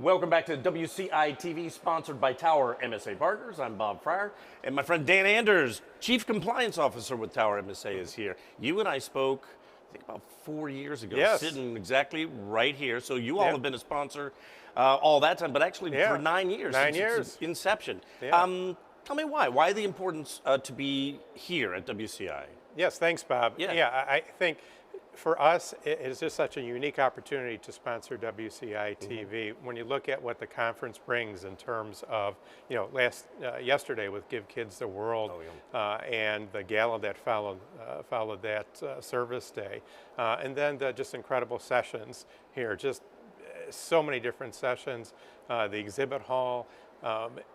Welcome back to WCI-TV, sponsored by Tower MSA Partners. I'm Bob Fryer, and my friend Dan Anders, Chief Compliance Officer with Tower MSA, is here. You and I spoke, I think, about 4 years ago, Yes. sitting exactly right here. So you all have been a sponsor all that time, but actually for 9 years. 9 since years. its inception. Yeah. Tell me why. Why the importance to be here at WCI? Yes, thanks, Bob. Yeah. I think for us, it is just such a unique opportunity to sponsor WCI-TV. When you look at what the conference brings in terms of, yesterday with Give Kids the World and the gala that followed that service day, and then the just incredible sessions here, just so many different sessions, the exhibit hall,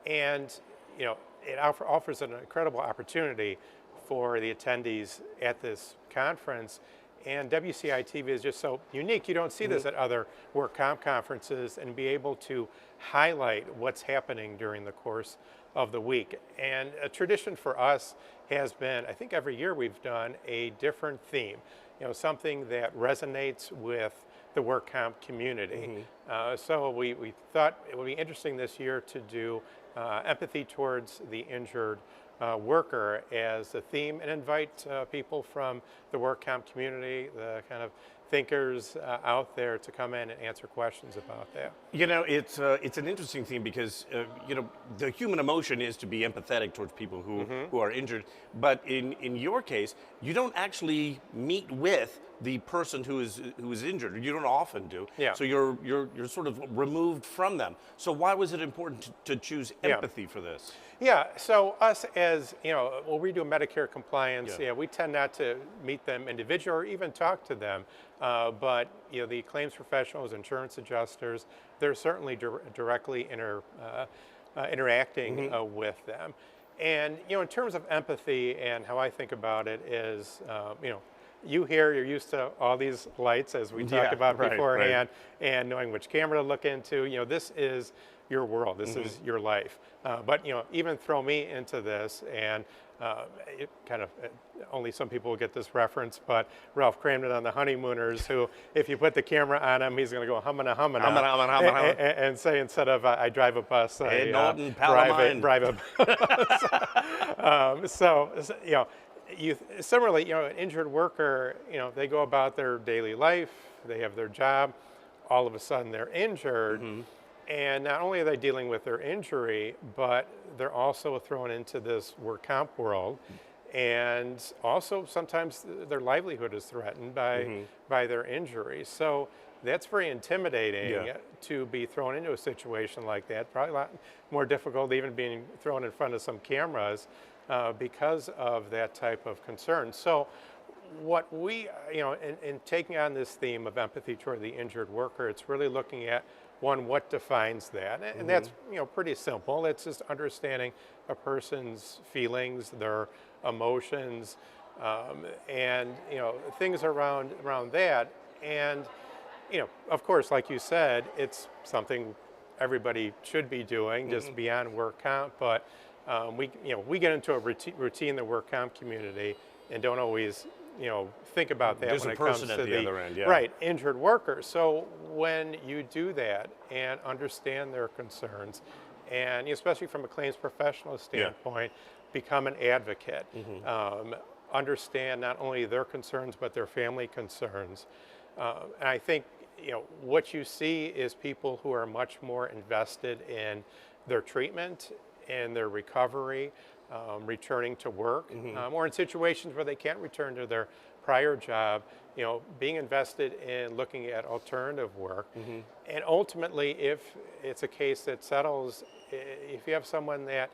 and it offers an incredible opportunity for the attendees at this conference. And WCI-TV is just so unique. You don't see this at other work comp conferences, and be able to highlight what's happening during the course of the week. And a tradition for us has been, I think every year we've done a different theme, something that resonates with the work comp community. So we thought it would be interesting this year to do empathy towards the injured worker as a theme, and invite people from the work comp community, the kind of thinkers out there, to come in and answer questions about that. It's an interesting theme because the human emotion is to be empathetic towards people who are injured. But in your case, you don't actually meet with the person who is injured. You don't often do. Yeah. So you're sort of removed from them. So why was it important to choose empathy for this? Yeah, so us as, when we do Medicare compliance, we tend not to meet them individually or even talk to them. But, the claims professionals, insurance adjusters, they're certainly directly interacting with them. And, in terms of empathy and how I think about it is, you're used to all these lights, as we talked about beforehand, and knowing which camera to look into. This is your world. This is your life. But even throw me into this, and it kind of only some people will get this reference. But Ralph Cramden on The Honeymooners, who, if you put the camera on him, he's going to go humana humana, and say, instead of I drive a bus, I drive a bus. Similarly, an injured worker, they go about their daily life, they have their job, all of a sudden they're injured, and not only are they dealing with their injury, but they're also thrown into this work comp world, and also sometimes their livelihood is threatened by their injury. So that's very intimidating to be thrown into a situation like that. Probably a lot more difficult even being thrown in front of some cameras because of that type of concern. So what we, in taking on this theme of empathy toward the injured worker, it's really looking at, one, what defines that? And that's, pretty simple. It's just understanding a person's feelings, their emotions, and, things around that. And, of course, like you said, it's something everybody should be doing, just beyond work comp. But we get into a routine in the work comp community and don't always, think about that. There's when a it comes person to at the other end, right, injured workers. So when you do that and understand their concerns, and especially from a claims professional standpoint, become an advocate, understand not only their concerns but their family concerns. And I think what you see is people who are much more invested in their treatment and their recovery, returning to work, or in situations where they can't return to their prior job, being invested in looking at alternative work. And ultimately, if it's a case that settles, if you have someone that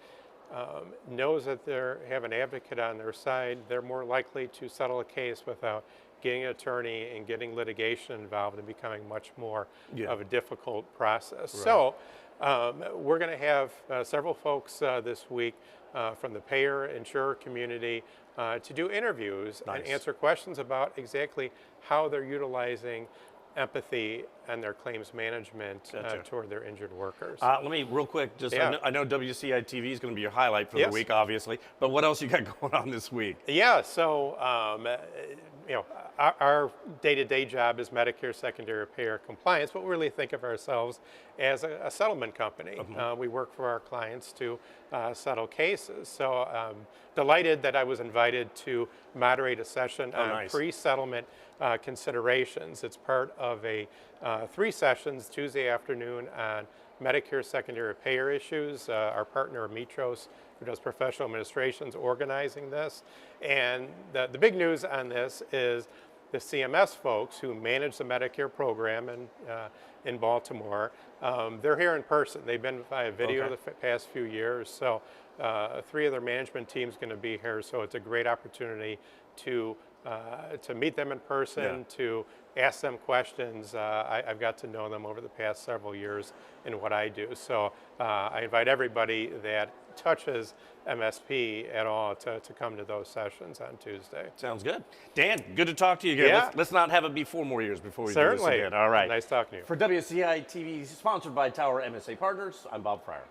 knows that they have an advocate on their side, they're more likely to settle a case without getting an attorney and getting litigation involved, and becoming much more of a difficult process. So we're going to have several folks this week from the payer insurer community to do interviews and answer questions about exactly how they're utilizing empathy and their claims management toward their injured workers. Let me, real quick, I know WCI-TV is going to be your highlight for the week, obviously, but what else you got going on this week? Yeah, so our day-to-day job is Medicare secondary payer compliance, but we really think of ourselves as a settlement company. We work for our clients to settle cases. So delighted that I was invited to moderate a session on pre-settlement considerations. It's part of a 3 sessions Tuesday afternoon on Medicare secondary payer issues. Our partner Mitros, who does professional administrations, organizing this. And the big news on this is the CMS folks who manage the Medicare program in Baltimore, they're here in person. They've been via video the past few years. So 3 of their management teams going to be here. So it's a great opportunity to meet them in person, to ask them questions. I've got to know them over the past several years in what I do. So I invite everybody that touches MSP at all to come to those sessions on Tuesday. Sounds good. Dan, good to talk to you again. Yeah. Let's not have it be 4 more years before we Certainly. do this again. All right. Nice talking to you. For WCI-TV, sponsored by Tower MSA Partners, I'm Bob Fryer.